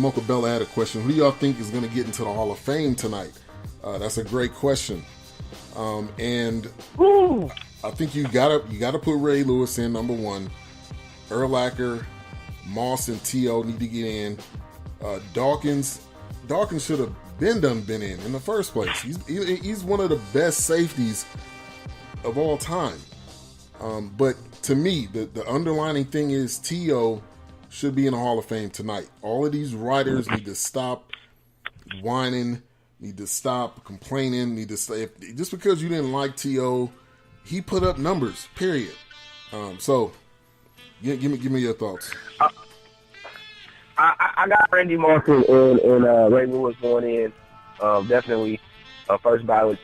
Mocha Bella had a question. Who do y'all think is going to get into the Hall of Fame tonight? That's a great question. And Woo. I think you gotta put Ray Lewis in number one. Urlacher, Moss, and T.O. need to get in. Dawkins should have been in the first place. He's one of the best safeties of all time. But to me, the underlining thing is T.O. should be in the Hall of Fame tonight. All of these writers need to stop whining, need to stop complaining, need to say, just because you didn't like T.O., he put up numbers, period. So, give me your thoughts. I got Randy Moss and Ray Lewis going in. Definitely first ballots.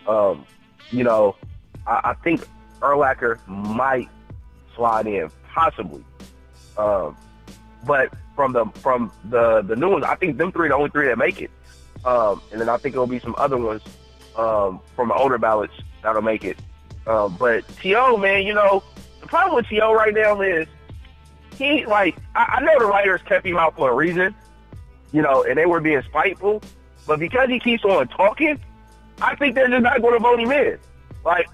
I think Urlacher might slide in, possibly. But from the new ones, I think them three are the only three that make it. And then I think there'll be some other ones from the older ballots that'll make it. But T.O., man, the problem with T.O. right now is I know the writers kept him out for a reason, and they were being spiteful. But because he keeps on talking, I think they're just not going to vote him in.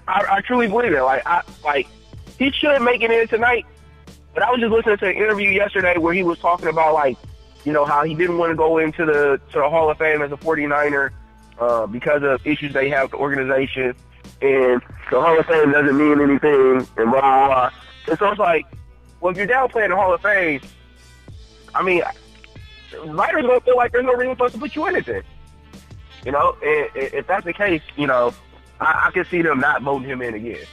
I truly believe it. He should make it in tonight. But I was just listening to an interview yesterday where he was talking about, how he didn't want to go into the Hall of Fame as a 49er because of issues they have with the organization. And the Hall of Fame doesn't mean anything, and blah, blah, blah. And so it's well, if you're downplaying the Hall of Fame, writers going to feel like there's no reason for us to put you in anything. And if that's the case, I can see them not voting him in again.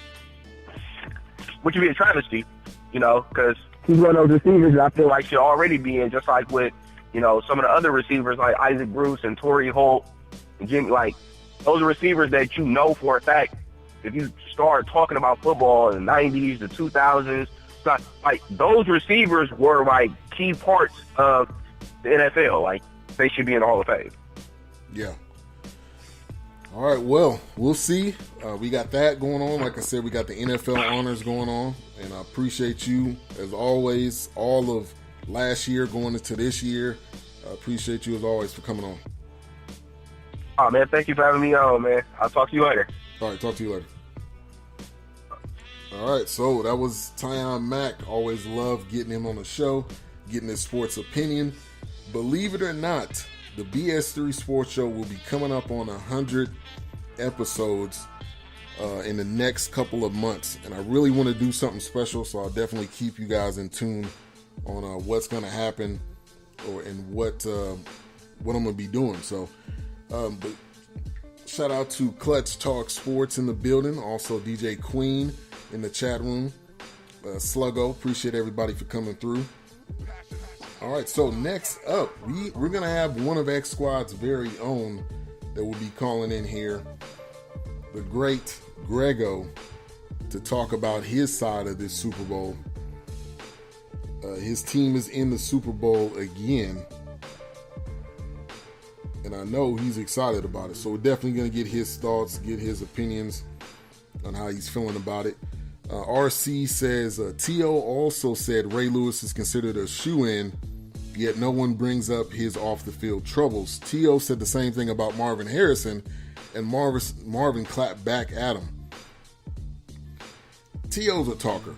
Which would be a travesty, because he's one of those receivers that I feel like should already be in, just like with, some of the other receivers like Isaac Bruce and Torrey Holt and Jimmy. Those are receivers that for a fact, if you start talking about football in the 90s, the 2000s, those receivers were key parts of the NFL. They should be in the Hall of Fame. Yeah. All right, well, we'll see. We got that going on. Like I said, we got the NFL honors going on, and I appreciate you, as always, all of last year going into this year. I appreciate you, as always, for coming on. Oh, man, thank you for having me on, man. I'll talk to you later. All right, talk to you later. All right, so that was Tyjun Mack. Always love getting him on the show, getting his sports opinion. Believe it or not, the BS3 Sports Show will be coming up on 100 episodes in the next couple of months. And I really want to do something special, so I'll definitely keep you guys in tune on what's going to happen and what I'm going to be doing. So, but shout out to Clutch Talk Sports in the building. Also, DJ Queen in the chat room. Sluggo, appreciate everybody for coming through. All right, so next up, we're going to have one of X Squad's very own that will be calling in here, the great Greggo, to talk about his side of this Super Bowl. His team is in the Super Bowl again, and I know he's excited about it. So we're definitely going to get his thoughts, get his opinions on how he's feeling about it. RC says, T.O. also said Ray Lewis is considered a shoo-in, yet no one brings up his off-the-field troubles. T.O. said the same thing about Marvin Harrison, and Marvin clapped back at him. T.O.'s a talker.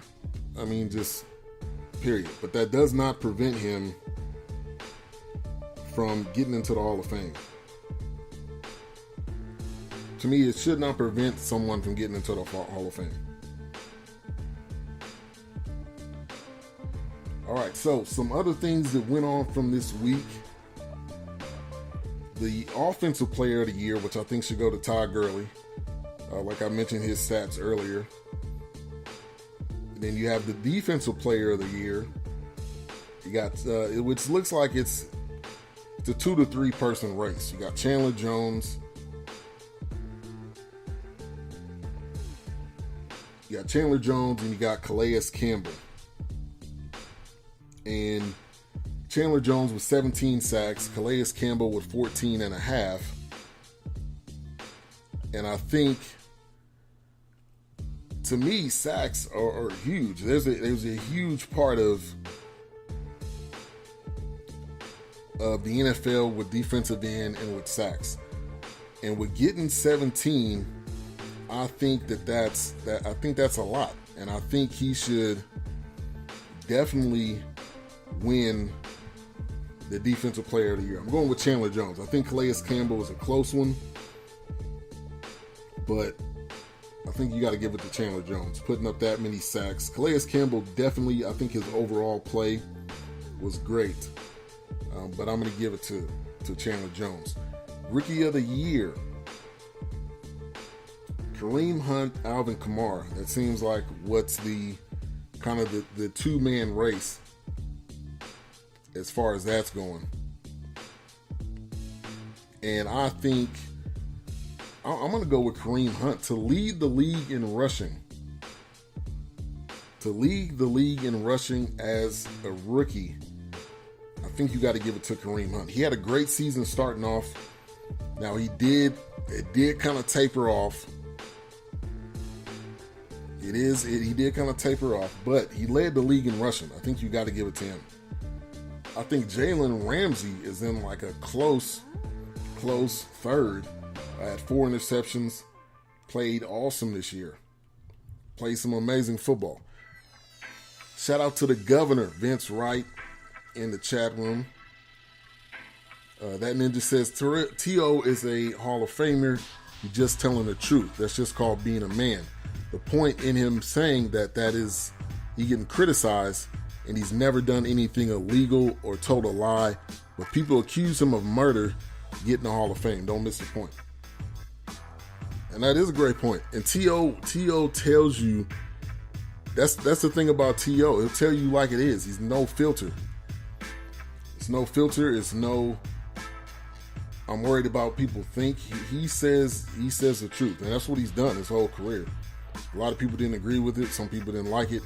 Just period. But that does not prevent him from getting into the Hall of Fame. To me, it should not prevent someone from getting into the Hall of Fame. All right, so some other things that went on from this week. The Offensive Player of the Year, which I think should go to Todd Gurley. Like I mentioned his stats earlier. And then you have the Defensive Player of the Year. You got, which looks like it's a 2 to 3 person race. You got Chandler Jones. You got Chandler Jones and you got Calais Campbell. And Chandler Jones with 17 sacks, Calais Campbell with 14 and a half. And I think, to me, sacks are huge. There's a huge part of of the NFL with defensive end and with sacks. And with getting 17, I think that's a lot. And I think he should definitely win the Defensive Player of the Year. I'm going with Chandler Jones. I think Calais Campbell is a close one, but I think you got to give it to Chandler Jones, putting up that many sacks. Calais Campbell definitely, I think his overall play was great, but I'm going to give it to Chandler Jones. Rookie of the Year, Kareem Hunt, Alvin Kamara. That seems like what's the kind of the two-man race as far as that's going. And I think I'm going to go with Kareem Hunt to lead the league in rushing. To lead the league in rushing as a rookie, I think you got to give it to Kareem Hunt. He had a great season starting off. Now it did kind of taper off. He did kind of taper off, but he led the league in rushing. I think you got to give it to him. I think Jalen Ramsey is in like a close third. Had 4 interceptions, played awesome this year. Played some amazing football. Shout out to the governor, Vince Wright, in the chat room. That ninja says, T.O. is a Hall of Famer. He's just telling the truth. That's just called being a man. The point in him saying that is he getting criticized and he's never done anything illegal or told a lie. But people accuse him of murder, getting the Hall of Fame. Don't miss the point. And that is a great point. And T.O. tells you, that's the thing about T.O. He'll tell you like it is. He's no filter. It's no filter. It's no, I'm worried about what people think. He says the truth. And that's what he's done his whole career. A lot of people didn't agree with it. Some people didn't like it.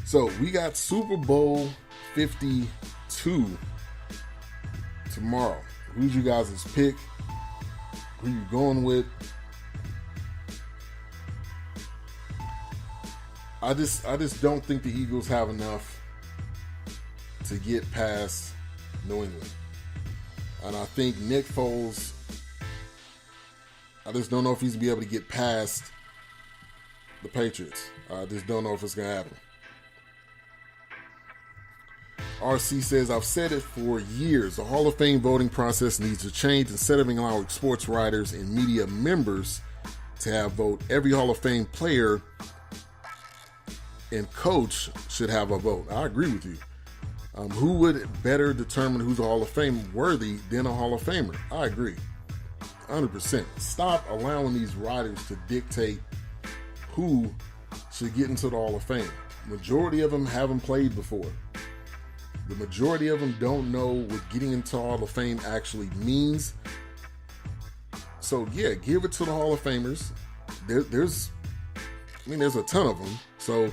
So we got Super Bowl 52 tomorrow. Who's you guys' pick? Who you going with? I just don't think the Eagles have enough to get past New England. And I think Nick Foles, I just don't know if he's going to be able to get past the Patriots. I just don't know if it's going to happen. RC says, I've said it for years. The Hall of Fame voting process needs to change. Instead of allowing sports writers and media members to have vote, every Hall of Fame player and coach should have a vote. I agree with you. Who would better determine who's a Hall of Fame worthy than a Hall of Famer? I agree. 100%. Stop allowing these writers to dictate who should get into the Hall of Fame. Majority of them haven't played before. The majority of them don't know what getting into Hall of Fame actually means. So yeah, give it to the Hall of Famers. There's a ton of them. So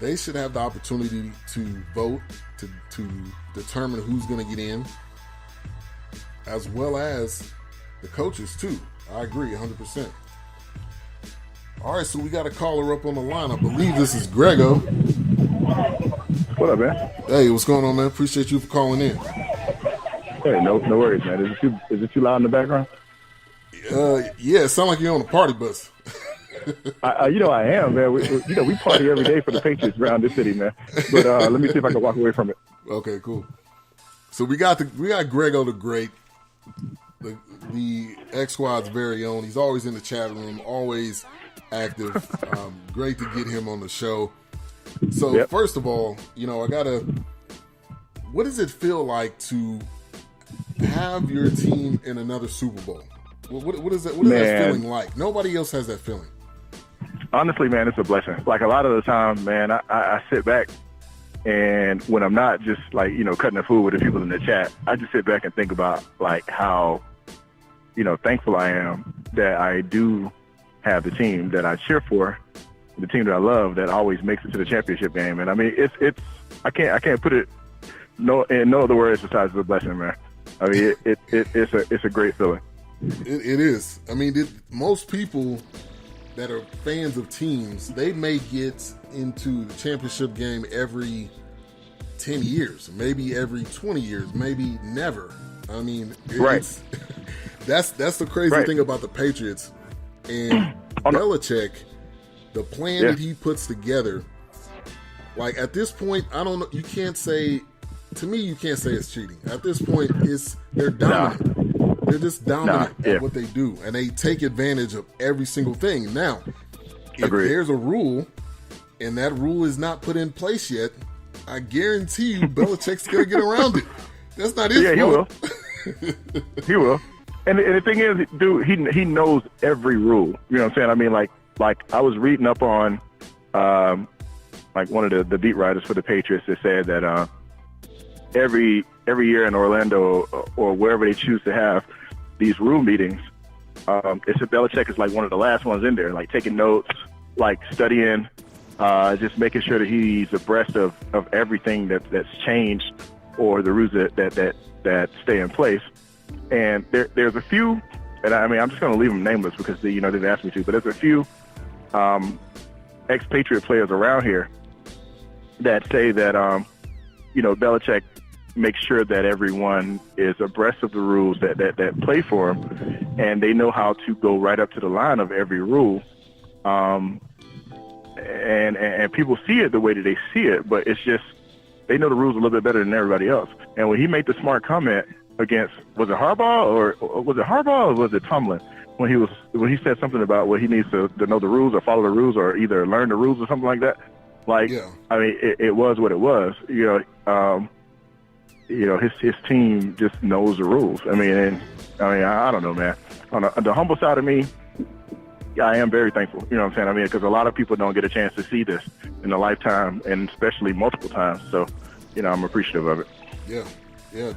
they should have the opportunity to vote to determine who's going to get in, as well as the coaches too. I agree 100%. All right, so we got a caller up on the line. I believe this is Greggo. What up, man? Hey, what's going on, man? Appreciate you for calling in. Hey, no worries, man. Is it too loud in the background? Yeah, it sounds like you're on a party bus. I am, man. We party every day for the Patriots around this city, man. But let me see if I can walk away from it. Okay, cool. So we got Greggo the Great, the X Squad's very own. He's always in the chat room, always active. Great to get him on the show. So First of all, what does it feel like to have your team in another Super Bowl? What is that feeling like? Nobody else has that feeling. Honestly, man, it's a blessing. Like a lot of the time, man, I sit back and when I'm not just like, cutting the food with the people in the chat, I just sit back and think about like how, thankful I am that I do have the team that I cheer for, the team that I love that always makes it to the championship game. And I mean, it's I can't put it in no other words besides the blessing, man. I mean, it's a great feeling. It is. I mean, most people that are fans of teams, they may get into the championship game every 10 years, maybe every 20 years, maybe never. I mean, Right. that's the crazy Right. thing about the Patriots. And Belichick, the plan that he puts together, like at this point, I don't know, you can't say it's cheating. At this point, they're dominant. They're just dominant at what they do, and they take advantage of every single thing. Now, if there's a rule, and that rule is not put in place yet, I guarantee you Belichick's going to get around it. That's not his fault. He will. And the thing is, dude, he knows every rule. You know what I'm saying? I mean, like I was reading up on, like one of the beat writers for the Patriots that said that every year in Orlando or wherever they choose to have these rule meetings, it's Belichick is like one of the last ones in there, like taking notes, like studying, just making sure that he's abreast of everything that's changed or the rules that stay in place. And there's a few, and I mean, I'm just going to leave them nameless because they didn't ask me to, but there's a few expatriate players around here that say that, Belichick makes sure that everyone is abreast of the rules that play for him, and they know how to go right up to the line of every rule. And people see it the way that they see it, but it's just, they know the rules a little bit better than everybody else. And when he made the smart comment against, was it Harbaugh or was it Tomlin? When he said something about he needs to know the rules or follow the rules or either learn the rules or something like that. Like, I mean, it was what it was. His team just knows the rules. I mean, I don't know, man. On the humble side of me, I am very thankful. You know what I'm saying? I mean, because a lot of people don't get a chance to see this in a lifetime, and especially multiple times. So, I'm appreciative of it. Yeah,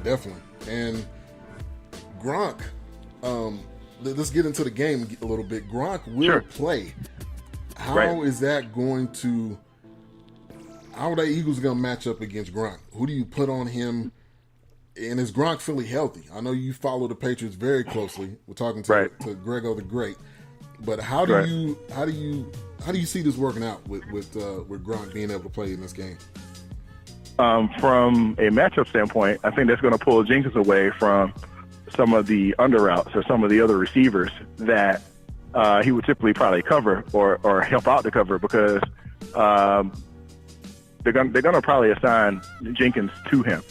definitely. And Gronk, let's get into the game a little bit. Gronk will play. How is that going to? How are the Eagles going to match up against Gronk? Who do you put on him? And is Gronk fully healthy? I know you follow the Patriots very closely. We're talking to Greggo the Great. But how do you see this working out with Gronk being able to play in this game? From a matchup standpoint, I think that's going to pull Jenkins away from some of the under routes or some of the other receivers that he would typically probably cover or help out to cover, because they're going to probably assign Jenkins to him.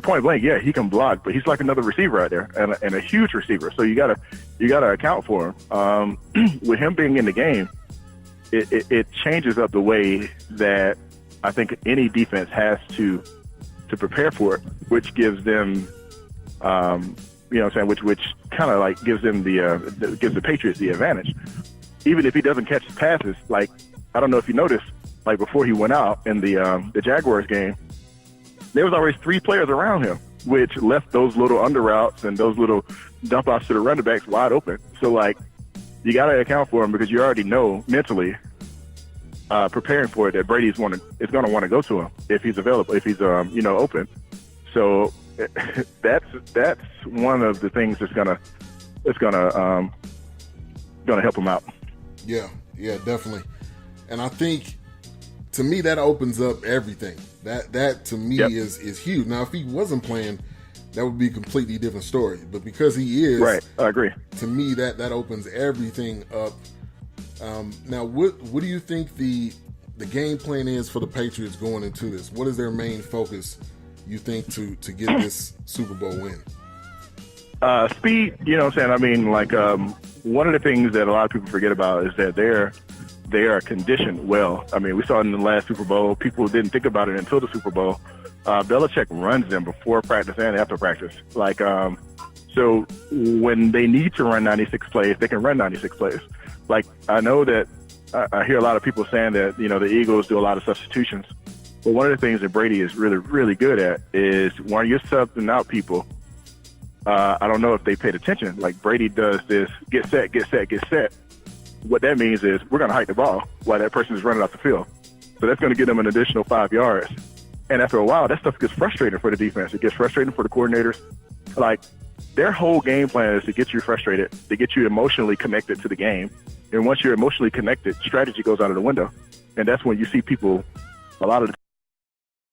Point blank, he can block, but he's like another receiver out there and a huge receiver. So you gotta account for him. With him being in the game, it changes up the way that I think any defense has to prepare for it, which gives them, which kind of like gives them gives the Patriots the advantage. Even if he doesn't catch the passes, like, I don't know if you noticed, like before he went out in the Jaguars game, there was always 3 players around him, which left those little under routes and those little dump offs to the running backs wide open. So, like, you got to account for him because you already know mentally, preparing for it, that Brady's is going to want to go to him if he's available, if he's open. So that's one of the things that's gonna help him out. Yeah, definitely. And I think, to me, that opens up everything. That to me is huge. Now, if he wasn't playing, that would be a completely different story. But because he is, right, I agree. To me, that opens everything up. Now, what do you think the game plan is for the Patriots going into this? What is their main focus, you think, to get this Super Bowl win? Speed. You know what I'm saying? I mean, like, one of the things that a lot of people forget about is that they are conditioned well. I mean, we saw it in the last Super Bowl. People didn't think about it until the Super Bowl. Belichick runs them before practice and after practice. Like, so when they need to run 96 plays, they can run 96 plays. Like, I know that I hear a lot of people saying that, the Eagles do a lot of substitutions. But one of the things that Brady is really, really good at is when you're subbing out people, I don't know if they paid attention. Like, Brady does this, get set, get set, get set. What that means is we're going to hike the ball while that person is running off the field. So that's going to give them an additional 5 yards. And after a while, that stuff gets frustrating for the defense. It gets frustrating for the coordinators. Like, their whole game plan is to get you frustrated, to get you emotionally connected to the game. And once you're emotionally connected, strategy goes out of the window. And that's when you see people a lot of the